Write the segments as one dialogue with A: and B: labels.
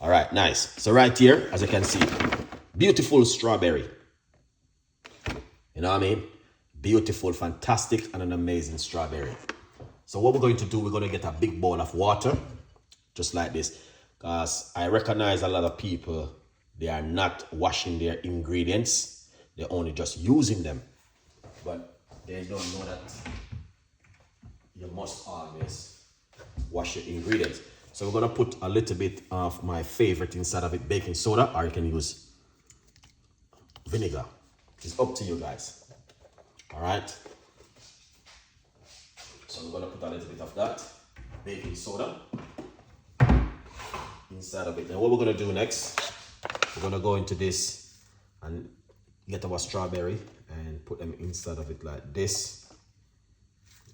A: All right, nice. So right here, as you can see, beautiful strawberry. You know what I mean? Beautiful, fantastic, and an amazing strawberry. So what we're going to do, we're going to get a big bowl of water, just like this. Because I recognize a lot of people, they are not washing their ingredients. They're only just using them. But they don't know that you must always wash your ingredients. So we're gonna put a little bit of my favorite inside of it, baking soda, or you can use vinegar. It's up to you guys. All right. So we're gonna put a little bit of that baking soda inside of it. Now what we're gonna do next, we're gonna go into this and get our strawberry and put them inside of it like this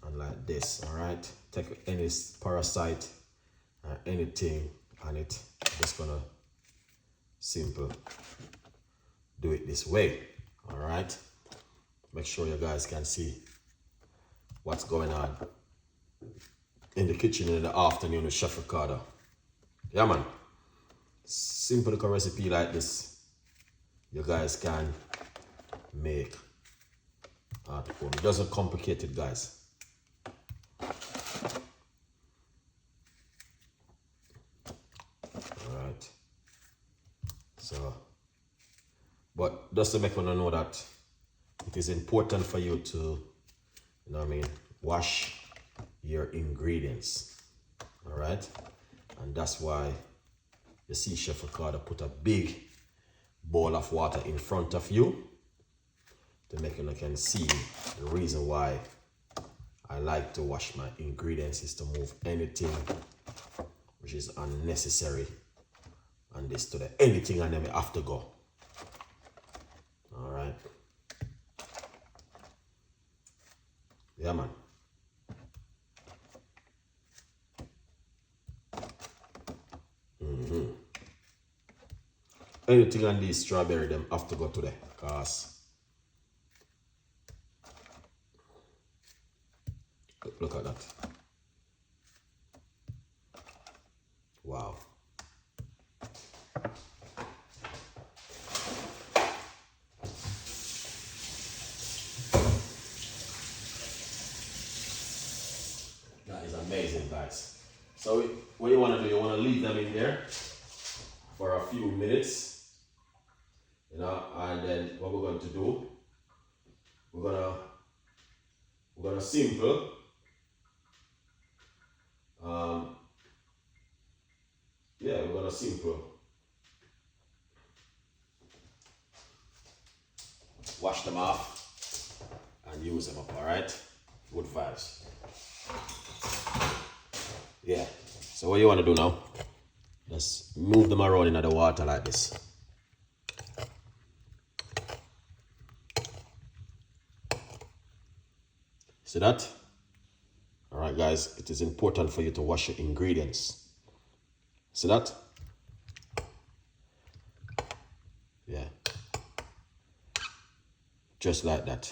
A: and like this. All right. Take any parasite, anything on it. I'm just gonna simple do it this way. All right, make sure you guys can see what's going on in the kitchen in the afternoon with Chef Ricardo. Yeah man, simple little recipe like this you guys can make at home. It doesn't complicate it, guys. So, but just to make you know that it is important for you to, you know what I mean, wash your ingredients. All right. And that's why you see Chef Ricardo put a big bowl of water in front of you to make you can see the reason why I like to wash my ingredients is to move anything which is unnecessary. And this to the anything and then we have to go. All right. Yeah, man. Anything on these strawberry, them have to go today, cause look at that. Wow. That is amazing, guys. So what you want to do, you want to leave them in there for a few minutes, you know, and then what we're going to do, we're gonna simple yeah, we're gonna simple wash them off and use them up. All right, good vibes. Yeah, so what you want to do now, just move them around in the water like this. See that? All right, guys, it is important for you to wash your ingredients. See that? Yeah. Just like that.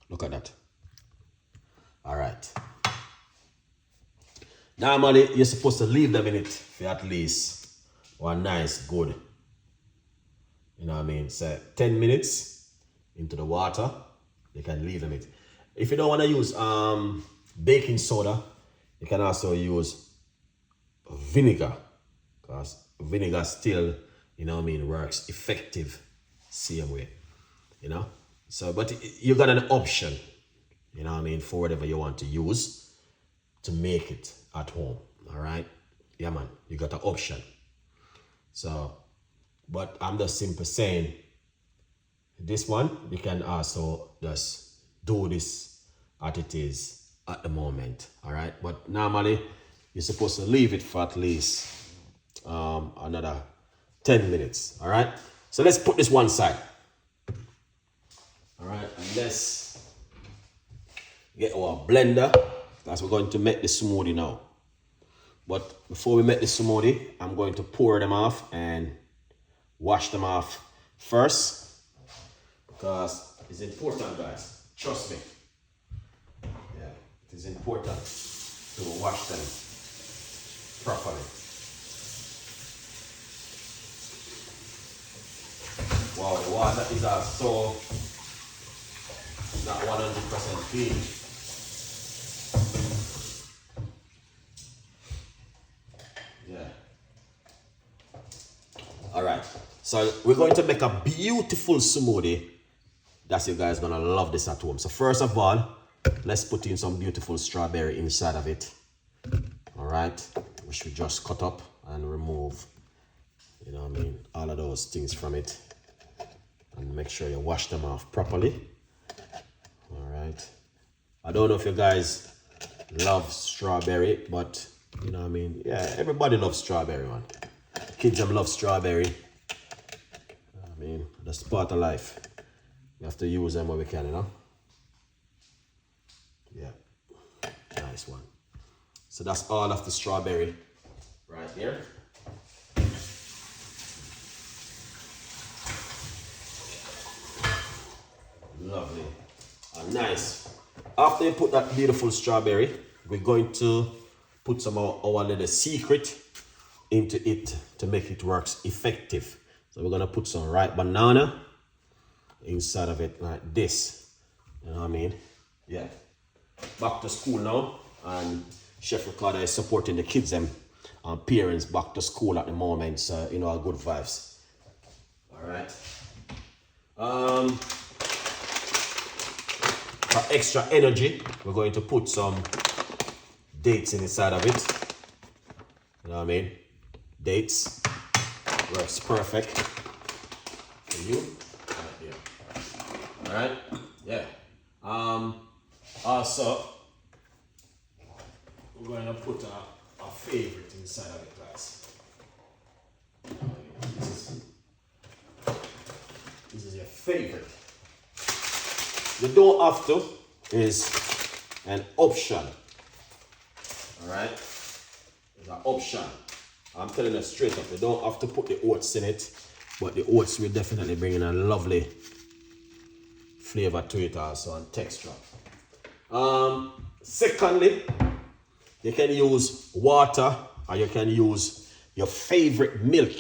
A: Look at that. All right. Normally, you're supposed to leave them in it for at least one nice, good, you know what I mean, say 10 minutes into the water. You can leave them in it. If you don't want to use baking soda, you can also use vinegar, because vinegar still, you know what I mean, works effective same way, you know. So, but you got an option, you know what I mean, for whatever you want to use to make it at home. All right. Yeah, man, you got an option. So, but I'm just simply saying, this one, you can also just do this as it is at the moment. All right. But normally, you're supposed to leave it for at least another 10 minutes. All right. So let's put this one side. All right. And let's get our blender, because we're going to make the smoothie now. But before we make the smoothie, I'm going to pour them off and wash them off first, because it's important, guys. Trust me. Yeah, it is important to wash them properly. Wow, the water is also not 100% clean. Yeah. Alright, so we're going to make a beautiful smoothie. That's you guys gonna love this at home. So first of all, let's put in some beautiful strawberry inside of it. Alright, which we just cut up and remove, you know what I mean, all of those things from it. And make sure you wash them off properly. Alright. I don't know if you guys love strawberry, but you know what I mean, yeah, everybody loves strawberry, man. Kids them love strawberry. I mean, that's part of life. We have to use them when we can, you know. Yeah, nice one. So that's all of the strawberry right here. Lovely and nice. After you put that beautiful strawberry, we're going to put some of our little secret into it to make it work effective. So we're gonna put some ripe banana inside of it like this. You know what I mean? Yeah. Back to school now, and Chef Ricardo is supporting the kids and parents back to school at the moment. So you know, good vibes. All right. For extra energy, we're going to put some dates inside of it. You know what I mean? Dates works perfect for you. Right here. All right. Yeah. Also, we're going to put a favorite inside of it, guys. This is your favorite. You don't have to, is an option. All right, it's an option. I'm telling you straight up, you don't have to put the oats in it, but the oats will definitely bring in a lovely flavor to it also and texture. Secondly, you can use water, or you can use your favorite milk,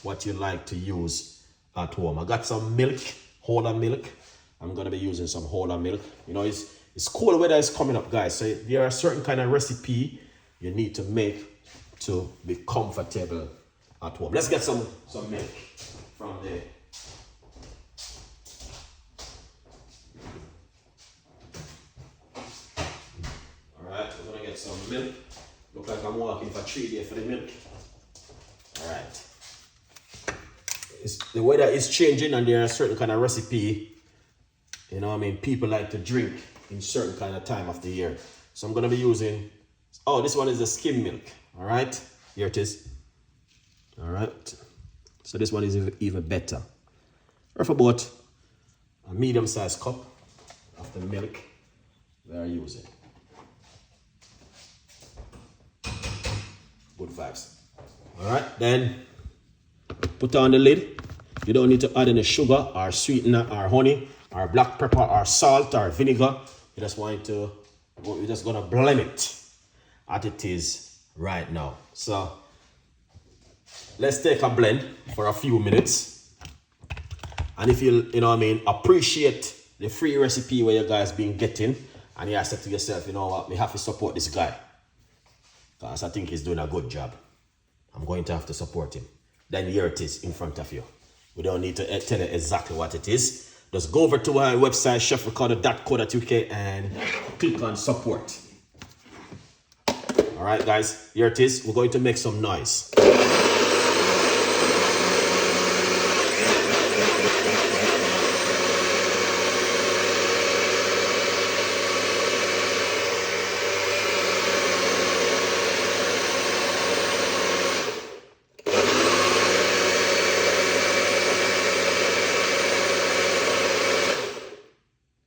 A: what you like to use at home. I got some milk, whole milk. I'm gonna be using some whole milk. You know, it's cold weather is coming up, guys. So there are certain kind of recipe you need to make to be comfortable at home. Let's get some milk from there. Alright, we're gonna get some milk. Look like I'm walking for 3 days for the milk. Alright. The weather is changing and there are certain kind of recipe, you know what I mean, people like to drink in certain kind of time of the year. So I'm gonna be using, oh, this one is the skim milk. All right, here it is. All right, so this one is even better. Or for about a medium-sized cup of the milk we are using. Good vibes. All right, then put on the lid. You don't need to add any sugar or sweetener or honey or black pepper or salt or vinegar. You just want to, you're just gonna blend it as it is right now. So let's take a blend for a few minutes. And if you know what I mean, appreciate the free recipe where you guys been getting, and you said to yourself, you know what, we have to support this guy because I think he's doing a good job. I'm going to have to support him. Then here it is in front of you. We don't need to tell you exactly what it is. Just go over to our website, chefricardo.co.uk, and click on support. All right, guys, here it is. We're going to make some noise.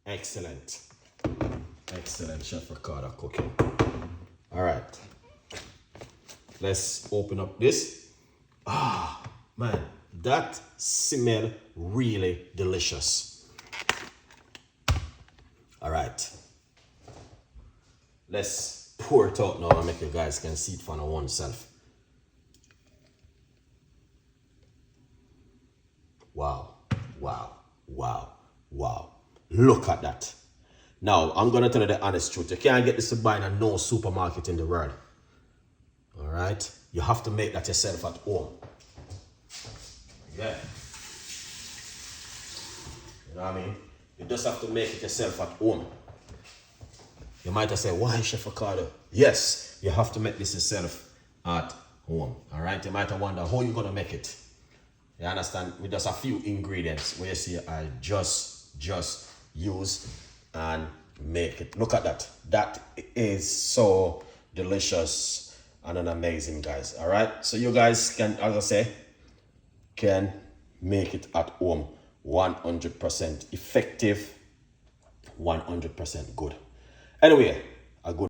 A: Excellent. Excellent, Chef Ricardo Cooking. All right. Let's open up this. Ah, man, that smell really delicious. All right. Let's pour it out now and make you guys can see it for oneself. Wow, wow, wow, wow. Look at that. Now, I'm going to tell you the honest truth. You can't get this to buy in no supermarket in the world. All right? You have to make that yourself at home. Yeah. You know what I mean? You just have to make it yourself at home. You might have said, why Chef Ricardo? Yes, you have to make this yourself at home. All right? You might have wondered how you're going to make it. You understand? With just a few ingredients where you see I just use and make it. Look at that. That is so delicious and an amazing, guys. All right? So you guys can, as I say, can make it at home 100% effective, 100% good. Anyway,